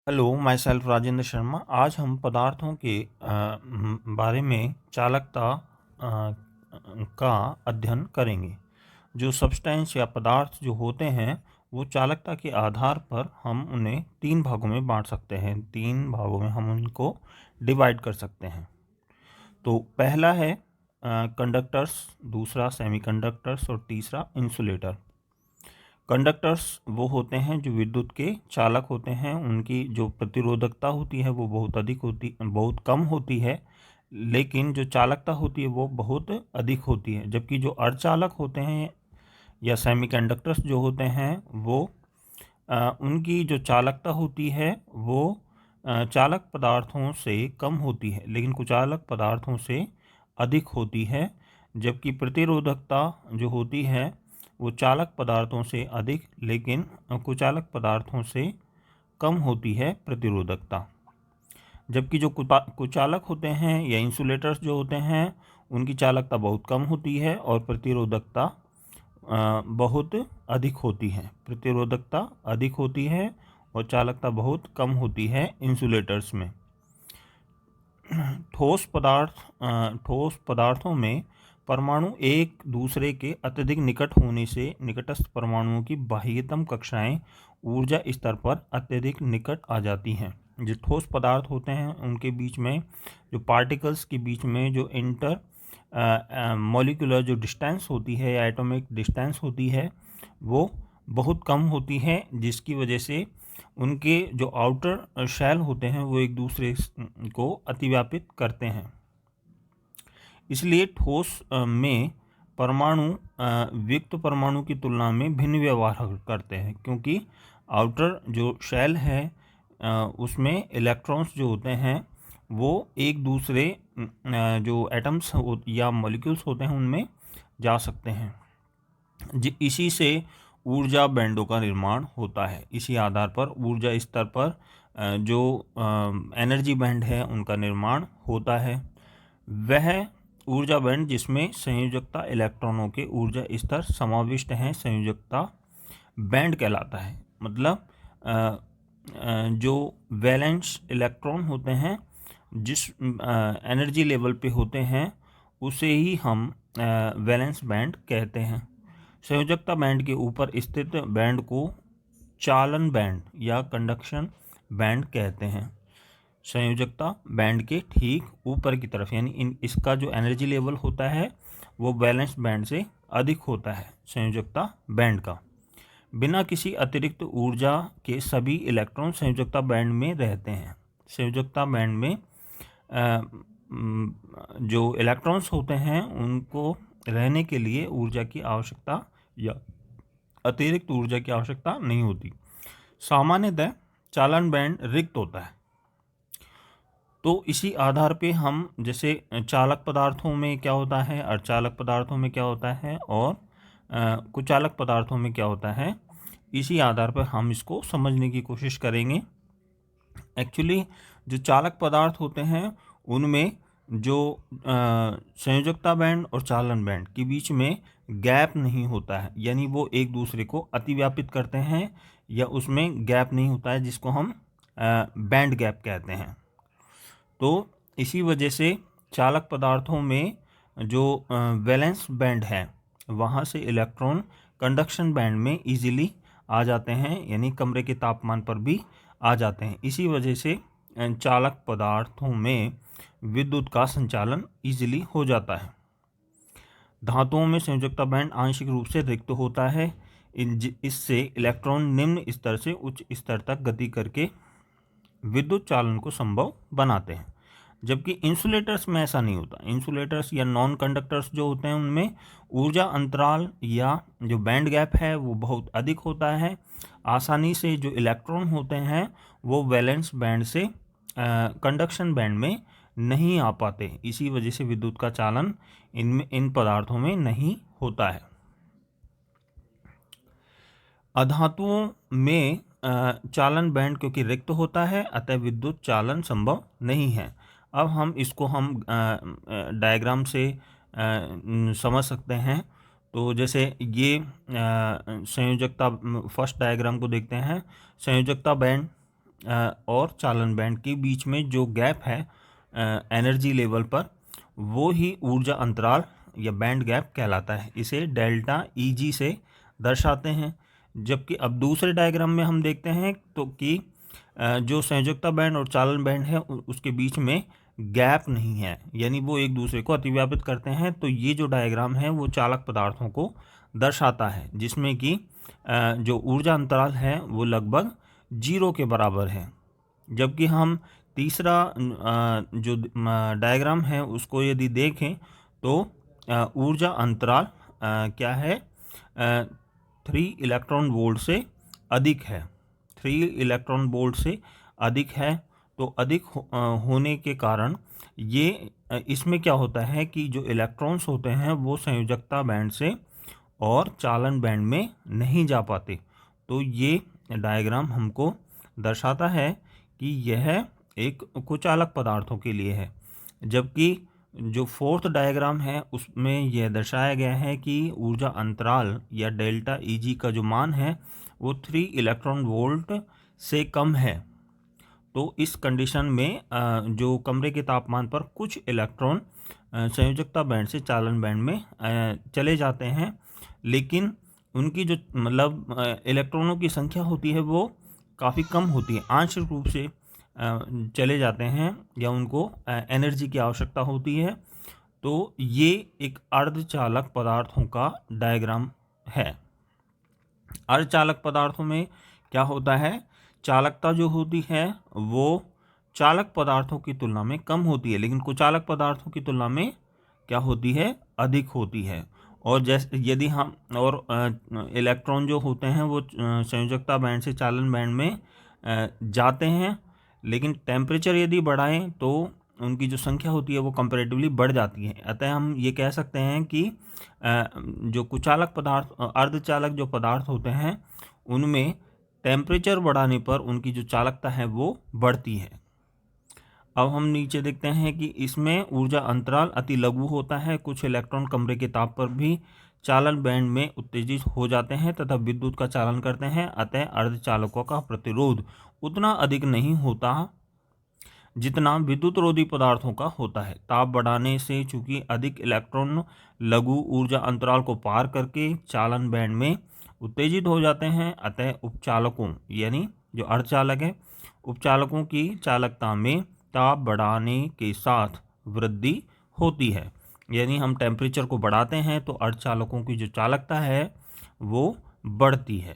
Hello, my self Rajendra Sharma. आज हम पदार्थों के बारे में चालकता का अध्ययन करेंगे। जो सब्सटेंस या पदार्थ जो होते हैं वो चालकता के आधार पर हम उन्हें 3 भागों में बांट सकते हैं। 3 भागों में हम उनको डिवाइड कर सकते हैं। तो पहला है कंडक्टर्स, दूसरा सेमीकंडक्टर्स और तीसरा इंसुलेटर। कंडक्टर्स वो होते हैं जो विद्युत के चालक होते हैं। उनकी जो प्रतिरोधकता होती है वो बहुत कम होती है, लेकिन जो चालकता होती है वो बहुत अधिक होती है। जबकि जो अर्धचालक होते हैं या सेमीकंडक्टर्स जो होते हैं वो उनकी जो चालकता होती है वो चालक पदार्थों से कम होती है, लेकिन कुचालक पदार्थों से अधिक होती है। जबकि प्रतिरोधकता जो होती है वो चालक पदार्थों से अधिक, लेकिन कुचालक पदार्थों से कम होती है प्रतिरोधकता। जबकि जो कुचालक होते हैं या इंसुलेटर्स जो होते हैं उनकी चालकता बहुत कम होती है और प्रतिरोधकता बहुत अधिक होती है। प्रतिरोधकता अधिक होती है और चालकता बहुत कम होती है इंसुलेटर्स में। ठोस पदार्थों में परमाणु एक दूसरे के अत्यधिक निकट होने से निकटस्थ परमाणुओं की बाह्यतम कक्षाएं ऊर्जा स्तर पर अत्यधिक निकट आ जाती हैं। जो ठोस पदार्थ होते हैं उनके बीच में, जो पार्टिकल्स के बीच में जो इंटर मॉलिक्यूलर जो डिस्टेंस होती है या एटॉमिक डिस्टेंस होती है वो बहुत कम होती है, जिसकी वजह से उनके जो आउटर शेल होते हैं वो एक दूसरे को अतिव्यापित करते हैं। इसलिए ठोस में परमाणु वियुक्त परमाणु की तुलना में भिन्न व्यवहार करते हैं, क्योंकि आउटर जो शेल है उसमें इलेक्ट्रॉन्स जो होते हैं वो एक दूसरे जो एटम्स या मॉलिक्यूल्स होते हैं उनमें जा सकते हैं। इसी से ऊर्जा बैंडों का निर्माण होता है। इसी आधार पर ऊर्जा स्तर पर जो एनर्जी बैंड है उनका निर्माण होता है। वह ऊर्जा बैंड जिसमें संयोजकता इलेक्ट्रॉनों के ऊर्जा स्तर समाविष्ट हैं संयोजकता बैंड कहलाता है। मतलब जो वैलेंस इलेक्ट्रॉन होते हैं जिस एनर्जी लेवल पे होते हैं उसे ही हम वैलेंस बैंड कहते हैं। संयोजकता बैंड के ऊपर स्थित बैंड को चालन बैंड या कंडक्शन बैंड कहते हैं। संयोजकता बैंड के ठीक ऊपर की तरफ, यानी इसका जो एनर्जी लेवल होता है वो वैलेंस बैंड से अधिक होता है संयोजकता बैंड का। बिना किसी अतिरिक्त ऊर्जा के सभी इलेक्ट्रॉन संयोजकता बैंड में रहते हैं। संयोजकता बैंड में जो इलेक्ट्रॉन्स होते हैं उनको रहने के लिए ऊर्जा की आवश्यकता या अतिरिक्त ऊर्जा की आवश्यकता नहीं होती। सामान्यतः चालन बैंड रिक्त होता है। तो इसी आधार पे हम जैसे चालक पदार्थों में क्या होता है, अर्धचालक पदार्थों में क्या होता है और कुचालक पदार्थों में क्या होता है, इसी आधार पर हम इसको समझने की कोशिश करेंगे। एक्चुअली जो चालक पदार्थ होते हैं उनमें जो संयोजकता बैंड और चालन बैंड के बीच में गैप नहीं होता है, यानी वो एक दूसरे को अतिव्यापित करते हैं या उसमें गैप नहीं होता है, जिसको हम बैंड गैप कहते हैं। तो इसी वजह से चालक पदार्थों में जो वैलेंस बैंड है वहाँ से इलेक्ट्रॉन कंडक्शन बैंड में इजीली आ जाते हैं, यानी कमरे के तापमान पर भी आ जाते हैं। इसी वजह से चालक पदार्थों में विद्युत का संचालन इजीली हो जाता है। धातुओं में संयोजकता बैंड आंशिक रूप से रिक्त होता है। इससे इलेक्ट्रॉन निम्न स्तर से उच्च स्तर तक गति करके विद्युत चालन को संभव बनाते हैं। जबकि इंसुलेटर्स में ऐसा नहीं होता। इंसुलेटर्स या नॉन कंडक्टर्स जो होते हैं उनमें ऊर्जा अंतराल या जो बैंड गैप है वो बहुत अधिक होता है। आसानी से जो इलेक्ट्रॉन होते हैं वो वैलेंस बैंड से कंडक्शन बैंड में नहीं आ पाते। इसी वजह से विद्युत का चालन इन पदार्थों में नहीं होता है। अधातुओं में चालन बैंड क्योंकि रिक्त होता है अतः विद्युत चालन संभव नहीं है। अब हम इसको डायग्राम से समझ सकते हैं। तो जैसे ये संयोजकता, फर्स्ट डायग्राम को देखते हैं। संयोजकता बैंड और चालन बैंड के बीच में जो गैप है एनर्जी लेवल पर, वो ही ऊर्जा अंतराल या बैंड गैप कहलाता है। इसे डेल्टा Eg से दर्शाते हैं। जबकि अब दूसरे डायग्राम में हम देखते हैं तो कि जो संयोजकता बैंड और चालन बैंड है उसके बीच में गैप नहीं है, यानी वो एक दूसरे को अतिव्यापित करते हैं। तो ये जो डायग्राम है वो चालक पदार्थों को दर्शाता है, जिसमें कि जो ऊर्जा अंतराल है वो लगभग 0 के बराबर है। जबकि हम तीसरा जो डायग्राम है उसको यदि देखें तो ऊर्जा अंतराल क्या है, 3 इलेक्ट्रॉन वोल्ट से अधिक है। 3 इलेक्ट्रॉन वोल्ट से अधिक है, तो अधिक होने के कारण ये इसमें क्या होता है कि जो इलेक्ट्रॉन्स होते हैं वो संयोजकता बैंड से और चालन बैंड में नहीं जा पाते। तो ये डायग्राम हमको दर्शाता है कि यह एक कुचालक पदार्थों के लिए है। जबकि जो फोर्थ डायग्राम है उसमें यह दर्शाया गया है कि ऊर्जा अंतराल या डेल्टा Eg का जो मान है वो 3 इलेक्ट्रॉन वोल्ट से कम है। तो इस कंडीशन में जो कमरे के तापमान पर कुछ इलेक्ट्रॉन संयोजकता बैंड से चालन बैंड में चले जाते हैं, लेकिन उनकी जो मतलब इलेक्ट्रॉनों की संख्या होती है वो काफ़ी कम होती है, आंशिक रूप से चले जाते हैं या उनको एनर्जी की आवश्यकता होती है। तो ये एक अर्धचालक पदार्थों का डायग्राम है। अर्धचालक पदार्थों में क्या होता है, चालकता जो होती है वो चालक पदार्थों की तुलना में कम होती है, लेकिन कुचालक पदार्थों की तुलना में क्या होती है, अधिक होती है। और जैसे यदि हम और इलेक्ट्रॉन जो होते हैं वो संयोजकता बैंड से चालन बैंड में जाते हैं, लेकिन टेम्परेचर यदि बढ़ाएं तो उनकी जो संख्या होती है वो कंपैरेटिवली बढ़ जाती है। अतः हम ये कह सकते हैं कि जो कुचालक पदार्थ, अर्धचालक जो पदार्थ होते हैं उनमें टेम्परेचर बढ़ाने पर उनकी जो चालकता है वो बढ़ती है। अब हम नीचे देखते हैं कि इसमें ऊर्जा अंतराल अति लघु होता है। कुछ इलेक्ट्रॉन कमरे के ताप पर भी चालन बैंड में उत्तेजित हो जाते हैं तथा विद्युत का चालन करते हैं। अतः अर्धचालकों का प्रतिरोध उतना अधिक नहीं होता जितना विद्युतरोधी पदार्थों का होता है। ताप बढ़ाने से चूंकि अधिक इलेक्ट्रॉन लघु ऊर्जा अंतराल को पार करके चालन बैंड में उत्तेजित हो जाते हैं, अतः उपचालकों यानी जो अर्धचालक है उपचालकों की चालकता में ताप बढ़ाने के साथ वृद्धि होती है। यानी हम टेम्परेचर को बढ़ाते हैं तो अर्धचालकों की जो चालकता है वो बढ़ती है।